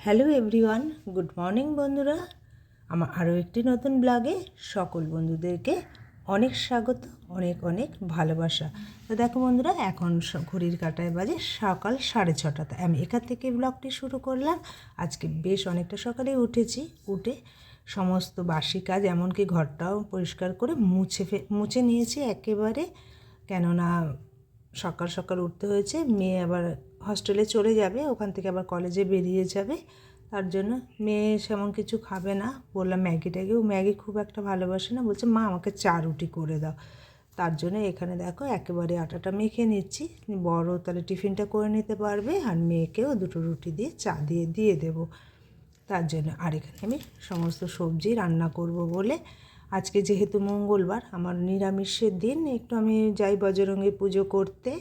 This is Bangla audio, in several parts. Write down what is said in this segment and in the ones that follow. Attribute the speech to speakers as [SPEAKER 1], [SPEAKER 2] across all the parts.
[SPEAKER 1] হ্যালো এভরিওয়ান, গুড মর্নিং বন্ধুরা। আমার আরও একটি নতুন ব্লগে সকল বন্ধুদেরকে অনেক স্বাগত, অনেক অনেক ভালোবাসা। তো দেখো বন্ধুরা, এখন ঘড়ির কাঁটায় বাজে সকাল 6:30। আমি এখান থেকে ব্লগটি শুরু করলাম। আজকে বেশ অনেকটা সকালে উঠেছি। উঠে সমস্ত বাসি কাজ, এমনকি ঘরটাও পরিষ্কার করে মুছে নিয়েছি একেবারে। কেননা সকাল সকাল উঠতে হয়েছে, মেয়ে আবার হস্টেলে চলে যাবে, ওখান থেকে আবার কলেজে বেরিয়ে যাবে। তার জন্য মেয়ে সেমন কিছু খাবে না। বললাম ম্যাগি ম্যাগি খুব একটা ভালোবাসে না, বলছে মা আমাকে চা রুটি করে দাও। তার জন্য এখানে দেখো একেবারে আটাটা মেখে নিচ্ছি। বড় তাহলে টিফিনটা করে নিতে পারবে, আর মেয়েকেও দুটো রুটি দিয়ে চা দিয়ে দেবো। তার জন্য আর এখানে আমি সমস্ত সবজি রান্না করব বলে, আজকে যেহেতু মঙ্গলবার, আমার নিরামিষের দিন, একটু আমি যাই বজরঙ্গী পুজো করতে।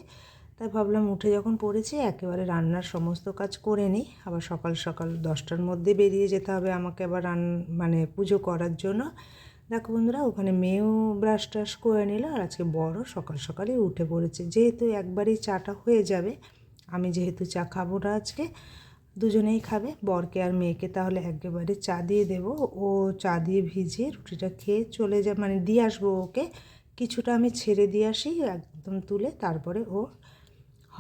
[SPEAKER 1] তাই ভাবলাম উঠে যখন পড়েছি একেবারে রান্নার সমস্ত কাজ করে নিই। আবার সকাল সকাল 10টার মধ্যে বেরিয়ে যেতে হবে আমাকে আবার পুজো করার জন্য। দেখো বন্ধুরা, ওখানে মেয়েও ব্রাশ টাশ করে নিল, আর আজকে বড় সকাল সকালই উঠে পড়েছে। যেহেতু একবারেই চাটা হয়ে যাবে, আমি যেহেতু চা খাবো না আজকে, দুজনেই খাবে, বরকে আর মেয়েকে, তাহলে একেবারে চা দিয়ে দেবো। ও চা দিয়ে ভিজিয়ে রুটিটা খেয়ে চলে যা, দিয়ে আসবো ওকে। কিছুটা আমি ছেড়ে দিয়ে আসি একদম তুলে, তারপরে ও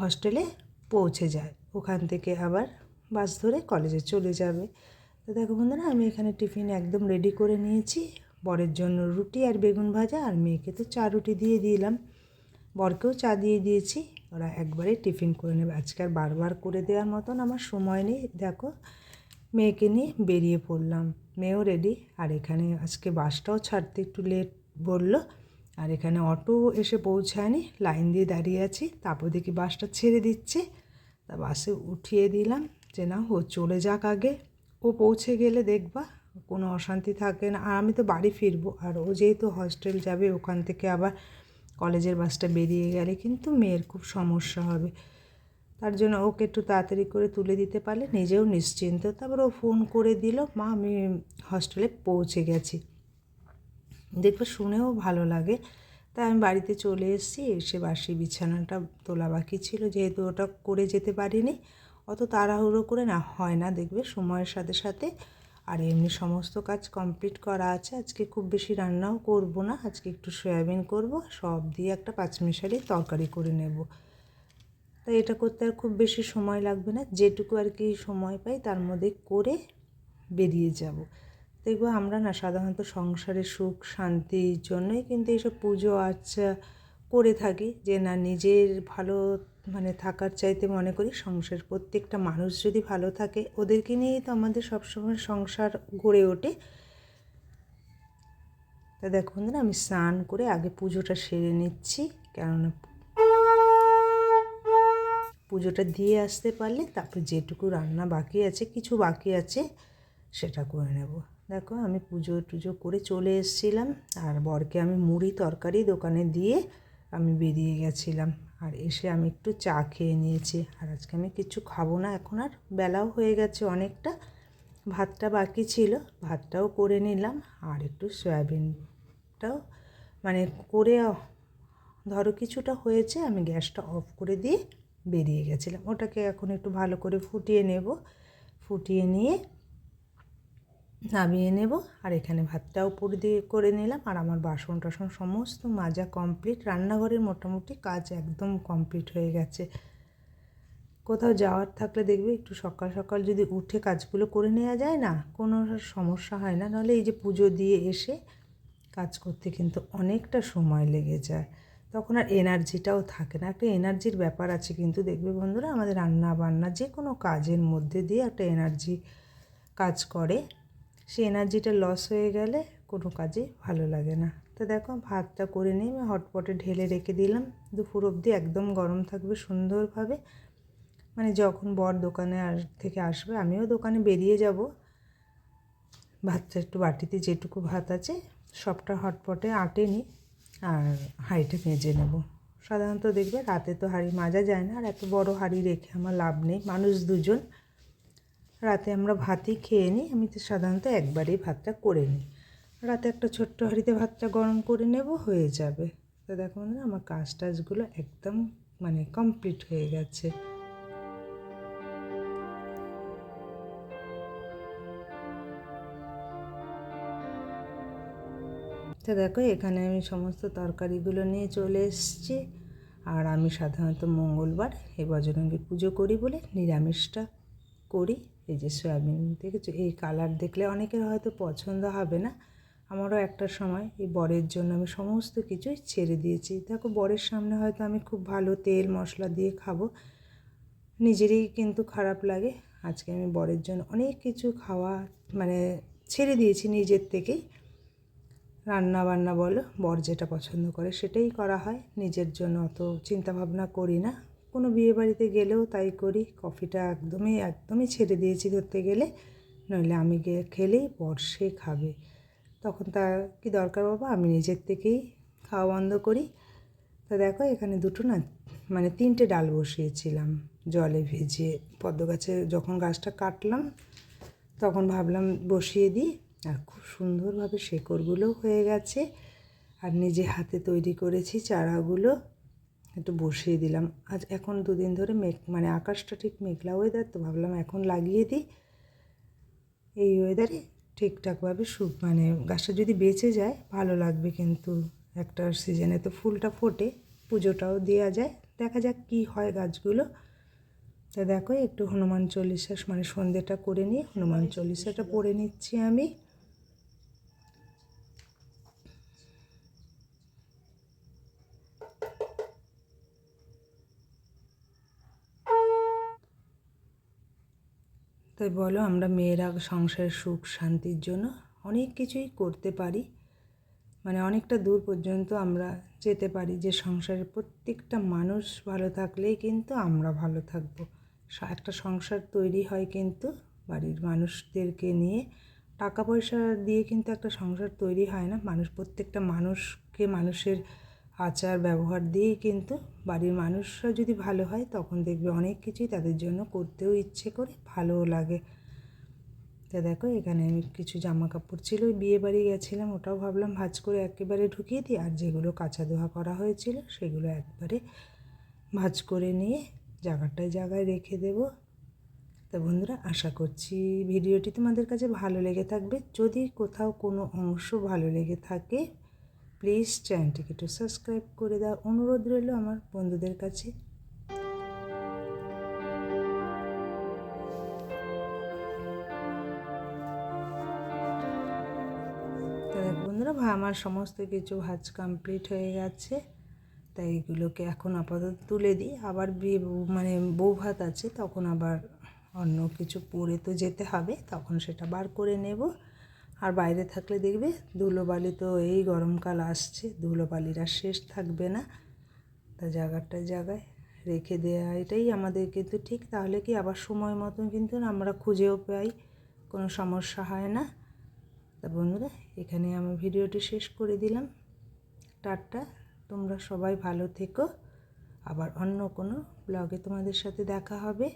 [SPEAKER 1] হস্টেলে পৌঁছে যায়। ওখান থেকে আবার বাস ধরে কলেজে চলে যাবে। তো দেখো বন্ধুরা, আমি এখানে টিফিন একদম রেডি করে নিয়েছি। বরের জন্য রুটি আর বেগুন ভাজা, আর মেয়েকে তো চা রুটি দিয়ে দিলাম, বরকেও চা দিয়ে দিয়েছি। ওরা একবারে টিফিন করে নেবে। আজকে আর বারবার করে দেওয়ার মতন আমার সময় নেই। দেখো মেয়েকে নিয়ে বেরিয়ে পড়লাম, মেয়েও রেডি। আর এখানে আজকে বাসটাও ছাড়তে একটু লেট বললো, আর এখানে অটো এসে পৌঁছায়নি, লাইন দিয়ে দাঁড়িয়ে আছি। তারপর দেখি বাসটা ছেড়ে দিচ্ছে, তা বাসে উঠিয়ে দিলাম যে না, ও চলে যাক আগে। ও পৌঁছে গেলে দেখবা কোনো অশান্তি থাকে না। আর আমি তো বাড়ি ফিরবো, আর ও যেহেতু হস্টেল যাবে, ওখান থেকে আবার কলেজের বাসটা বেরিয়ে গেলে কিন্তু মেয়ের খুব সমস্যা হবে। তার জন্য ওকে একটু তাড়াতাড়ি করে তুলে দিতে পারলে নিজেও নিশ্চিন্ত। তারপর ও ফোন করে দিল, মা আমি হস্টেলে পৌঁছে গেছি। দেখবে শুনেও ভালো লাগে। তাই আমি বাড়িতে চলে এসেছি। এসে বাসি বিছানাটা তোলা বাকি ছিল, যেহেতু ওটা করে যেতে পারিনি। অত তাড়াহুড়ো করে না হয় না, দেখবে সময়ের সাথে সাথে। আর এমনি সমস্ত কাজ কমপ্লিট করা আছে। আজকে খুব বেশি রান্নাও করব না, আজকে একটু সয়াবিন করব, সব দিয়ে একটা পাঁচমিশালি তরকারি করে নেব। তাই এটা করতে আর খুব বেশি সময় লাগবে না, যেটুকু আর কি সময় পাই তার মধ্যে করে বেরিয়ে যাব। দেখবো আমরা না সাধারণত সংসারের সুখ শান্তির জন্যই কিন্তু এইসব পুজো আর্চা করে থাকি, যে না নিজের ভালো থাকার চাইতে মনে করি সংসার প্রত্যেকটা মানুষ যদি ভালো থাকে, ওদেরকে নিয়েই তো আমাদের সবসময় সংসার গড়ে ওঠে। তা দেখো বন্ধুরা, আমি স্নান করে আগে পুজোটা সেরে নিচ্ছি, কেননা পুজোটা দিয়ে আসতে পারলে তারপর যেটুকু রান্না বাকি আছে, কিছু বাকি আছে, সেটা করে নেব। দেখো আমি পুজো টুজো করে চলে এসেছিলাম, আর বরকে আমি মুড়ি তরকারি দোকানে দিয়ে আমি বেরিয়ে গেছিলাম। আর এসে আমি একটু চা খেয়ে নিয়েছি। আর আজকে আমি কিছু খাবো না, এখন আর বেলাও হয়ে গেছে অনেকটা। ভাতটা বাকি ছিল, ভাতটাও করে নিলাম, আর একটু সয়াবিনটাও করে ধরো কিছুটা হয়েছে, আমি গ্যাসটা অফ করে দিয়ে বেরিয়ে গেছিলাম। ওটাকে এখন একটু ভালো করে ফুটিয়ে নেব, ফুটিয়ে নিয়ে নামিয়ে নেব। আর এখানে ভাতটাও পুরি দিয়ে করে নিলাম, আর আমার বাসন টাসন সমস্ত মাজা কমপ্লিট। রান্নাঘরের মোটামুটি কাজ একদম কমপ্লিট হয়ে গেছে। কোথাও যাওয়ার থাকলে দেখবে একটু সকাল সকাল যদি উঠে কাজগুলো করে নেওয়া যায় না, কোনো সমস্যা হয় না। নাহলে এই যে পুজো দিয়ে এসে কাজ করতে কিন্তু অনেকটা সময় লেগে যায়, তখন আর এনার্জিটাও থাকে না। একটা এনার্জির ব্যাপার আছে কিন্তু, দেখবে বন্ধুরা, আমাদের রান্না বান্না যে কোনো কাজের মধ্যে দিয়ে একটা এনার্জি কাজ করে। সেই এনার্জিটা লস হয়ে গেলে কোনো কাজে ভালো লাগে না। তো দেখো ভাতটা করে নিয়ে আমি হটপটে ঢেলে রেখে দিলাম, দুপুর অবধি একদম গরম থাকবে সুন্দরভাবে। যখন বর দোকানে থেকে আসবে, আমিও দোকানে বেরিয়ে যাব, ভাতটা একটু বাটিতে যেটুকু ভাত আছে সবটা হটপটে আটে নিই, আর হাঁড়িটা মেজে নেব। সাধারণত দেখবে রাতে তো হাঁড়ি মাজা যায় না, আর এত বড় হাঁড়ি রেখে আমার লাভ নেই, মানুষ দুজন, রাতে আমরা ভাতই খেয়ে নিই। আমি তো সাধারণত একবারেই ভাতটা করে নিই, রাতে একটা ছোট্ট হাঁড়িতে ভাতটা গরম করে নেব, হয়ে যাবে। তো দেখো না, আমার কাজ টাজগুলো একদম কমপ্লিট হয়ে গেছে। তো দেখো এখানে আমি সমস্ত তরকারিগুলো নিয়ে চলে এসেছি। আর আমি সাধারণত মঙ্গলবার এই বজরঙ্গী পুজো করি বলে নিরামিষটা করি। এই যে সয়াবিন দেখেছো, এই কালার দেখলে অনেকের হয়তো পছন্দ হবে না, আমারও একটা সময় এই বরের জন্য আমি সমস্ত কিছুই ছেড়ে দিয়েছি। দেখো বরের সামনে হয়তো আমি খুব ভালো তেল মশলা দিয়ে খাবো, নিজেরই কিন্তু খারাপ লাগে। আজকে আমি বরের জন্য অনেক কিছু খাওয়া মানে ছেড়ে দিয়েছি নিজের থেকেই। রান্না বান্না বলো, বর যেটা পছন্দ করে সেটাই করা হয়, নিজের জন্য অত চিন্তাভাবনা করি না। কোনো বিয়েবাড়িতে গেলেও তাই করি। কফিটা একদমই ছেড়ে দিয়েছি ধরতে গেলে, নইলে আমি খেলেই বর সে খাবে, তখন তার কি দরকার বাবা, আমি নিজের থেকেই খাওয়া বন্ধ করি। তা দেখো এখানে দুটো না মানে 3টে ডাল বসিয়েছিলাম জলে ভিজিয়ে। পদ্ম গাছে যখন গাছটা কাটলাম তখন ভাবলাম বসিয়ে দিই, আর খুব সুন্দরভাবে শেকড়গুলো হয়ে গেছে। আর নিজে হাতে তৈরি করেছি চারাগুলো, একটু বসিয়ে দিলাম। আজ এখন 2 দিন ধরে মানে আকাশটা ঠিক মেঘলা ওয়েদার, তো ভাবলাম এখন লাগিয়ে দিই। এই ওয়েদারে ঠিকঠাকভাবে মানে গাছটা যদি বেঁচে যায় ভালো লাগবে, কিন্তু একটা সিজনে তো ফুলটা ফোটে, পুজোটাও দেওয়া যায়, দেখা যাক কি হয় গাছগুলো। তা দেখো একটু হনুমান চল্লিশা মানে সন্ধ্যেটা করে নিয়ে হনুমান চল্লিশাটা পড়ে নিচ্ছি আমি। তাই বলো, আমরা মেয়েরা সংসারের সুখ শান্তির জন্য অনেক কিছুই করতে পারি, মানে অনেকটা দূর পর্যন্ত আমরা যেতে পারি, যে সংসারের প্রত্যেকটা মানুষ ভালো থাকলেই কিন্তু আমরা ভালো থাকবো। একটা সংসার তৈরি হয় কিন্তু বাড়ির মানুষদেরকে নিয়ে, টাকা পয়সা দিয়ে কিন্তু একটা সংসার তৈরি হয় না। প্রত্যেকটা মানুষকে মানুষের আচার ব্যবহার দিয়েই কিন্তু বাড়ির মানুষরা যদি ভালো হয় তখন দেখবে অনেক কিছুই তাদের জন্য করতেও ইচ্ছে করে, ভালোও লাগে। তা দেখো এখানে আমি কিছু জামা কাপড় ছিল, ওই বিয়ে বাড়ি গেছিলাম, ওটাও ভাবলাম ভাঁজ করে একেবারে ঢুকিয়ে দিই, আর যেগুলো কাচা ধোয়া করা হয়েছিল সেগুলো একবারে ভাঁজ করে নিয়ে জায়গায় রেখে দেব। তা বন্ধুরা, আশা করছি ভিডিওটি তোমাদের কাছে ভালো লেগে থাকবে। যদি কোথাও কোনো অংশ ভালো লেগে থাকে প্লিজ চ্যানেলটিকে একটু সাবস্ক্রাইব করে দাও, অনুরোধ রইল আমার বন্ধুদের কাছে। তো দেখ বন্ধুরা, আমার সমস্ত কিছু ভাজ কমপ্লিট হয়ে গেছে, তাই এগুলোকে এখন আপাতত তুলে দিই। আবার মানে বউ ভাত আছে, তখন আবার অন্য কিছু পরে তো যেতে হবে, তখন সেটা বার করে নেব। আর বাইরে থাকলে দেখবে ধুলোবালি, তো এই গরমকাল আসছে, ধুলোবালির আর শেষ থাকবে না। তা জায়গায় রেখে দেওয়া এটাই আমাদের কিন্তু ঠিক, তাহলে কি আবার সময় মতন কিন্তু আমরা খুঁজেও পাই, কোনো সমস্যা হয় না। তা বন্ধুরা, এখানে আমি ভিডিওটি শেষ করে দিলাম। টাটা, তোমরা সবাই ভালো থেকো, আবার অন্য কোনো ব্লগে তোমাদের সাথে দেখা হবে।